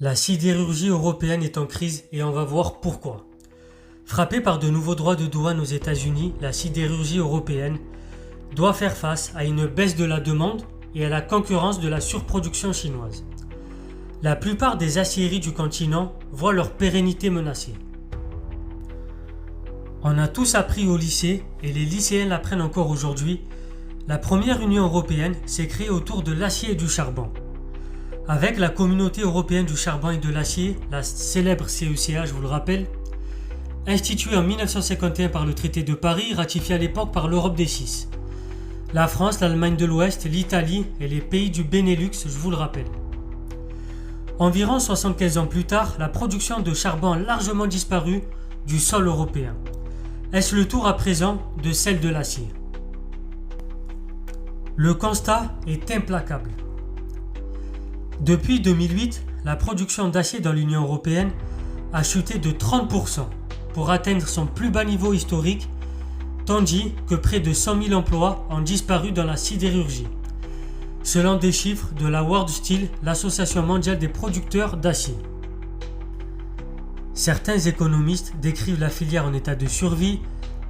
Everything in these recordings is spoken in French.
La sidérurgie européenne est en crise et on va voir pourquoi. Frappée par de nouveaux droits de douane aux États-Unis, la sidérurgie européenne doit faire face à une baisse de la demande et à la concurrence de la surproduction chinoise. La plupart des aciéries du continent voient leur pérennité menacée. On a tous appris au lycée, et les lycéens l'apprennent encore aujourd'hui, la première Union européenne s'est créée autour de l'acier et du charbon. Avec la Communauté européenne du charbon et de l'acier, la célèbre CECA, je vous le rappelle, instituée en 1951 par le traité de Paris, ratifiée à l'époque par l'Europe des Six. La France, l'Allemagne de l'Ouest, l'Italie et les pays du Benelux, je vous le rappelle. Environ 75 ans plus tard, la production de charbon a largement disparu du sol européen. Est-ce le tour à présent de celle de l'acier? Le constat est implacable. Depuis 2008, la production d'acier dans l'Union européenne a chuté de 30% pour atteindre son plus bas niveau historique, tandis que près de 100 000 emplois ont disparu dans la sidérurgie, selon des chiffres de la World Steel, l'association mondiale des producteurs d'acier. Certains économistes décrivent la filière en état de survie,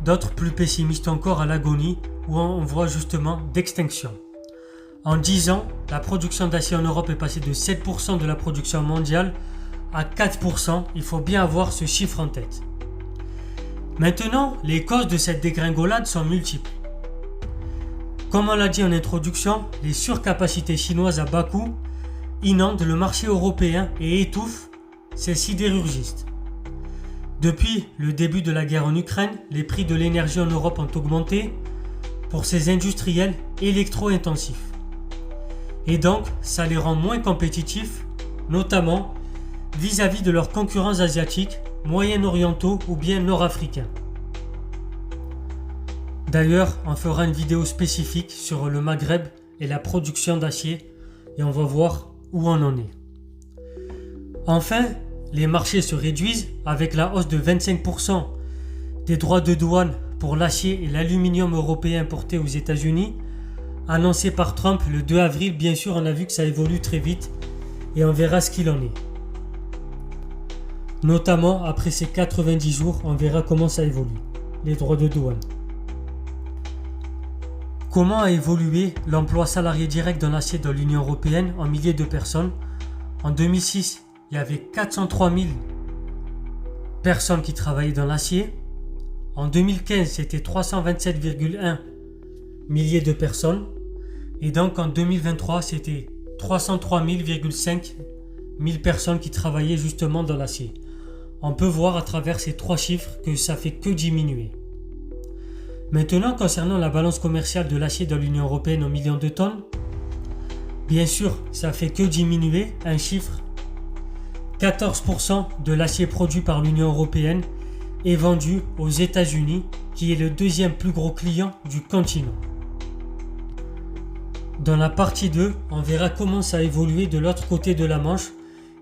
d'autres plus pessimistes encore à l'agonie, où on voit justement d'extinction. En 10 ans, la production d'acier en Europe est passée de 7% de la production mondiale à 4%, il faut bien avoir ce chiffre en tête. Maintenant, les causes de cette dégringolade sont multiples. Comme on l'a dit en introduction, les surcapacités chinoises à bas coût inondent le marché européen et étouffent ces sidérurgistes. Depuis le début de la guerre en Ukraine, les prix de l'énergie en Europe ont augmenté pour ces industriels électro-intensifs. Et donc, ça les rend moins compétitifs, notamment vis-à-vis de leurs concurrents asiatiques, moyen-orientaux ou bien nord-africains. D'ailleurs, on fera une vidéo spécifique sur le Maghreb et la production d'acier et on va voir où on en est. Enfin, les marchés se réduisent avec la hausse de 25% des droits de douane pour l'acier et l'aluminium européen importés aux États-Unis, annoncé par Trump le 2 avril. Bien sûr, on a vu que ça évolue très vite et on verra ce qu'il en est. Notamment après ces 90 jours, on verra comment ça évolue, les droits de douane. Comment a évolué l'emploi salarié direct dans l'acier dans l'Union européenne en milliers de personnes? En 2006, il y avait 403 000 personnes qui travaillaient dans l'acier. En 2015, c'était 327,1 milliers de personnes. Et donc en 2023, c'était 303 000,5 personnes qui travaillaient justement dans l'acier. On peut voir à travers ces trois chiffres que ça fait que diminuer. Maintenant, concernant la balance commerciale de l'acier dans l'Union européenne en millions de tonnes, bien sûr, ça fait que diminuer un chiffre. 14% de l'acier produit par l'Union européenne est vendu aux États-Unis, qui est le deuxième plus gros client du continent. Dans la partie 2, on verra comment ça a évolué de l'autre côté de la Manche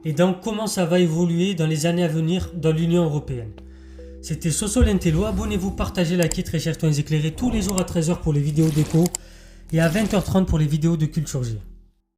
et donc comment ça va évoluer dans les années à venir dans l'Union européenne. C'était Soso l'Intello, abonnez-vous, partagez, likez, très chers toits éclairés tous les jours à 13h pour les vidéos déco et à 20h30 pour les vidéos de Culture G.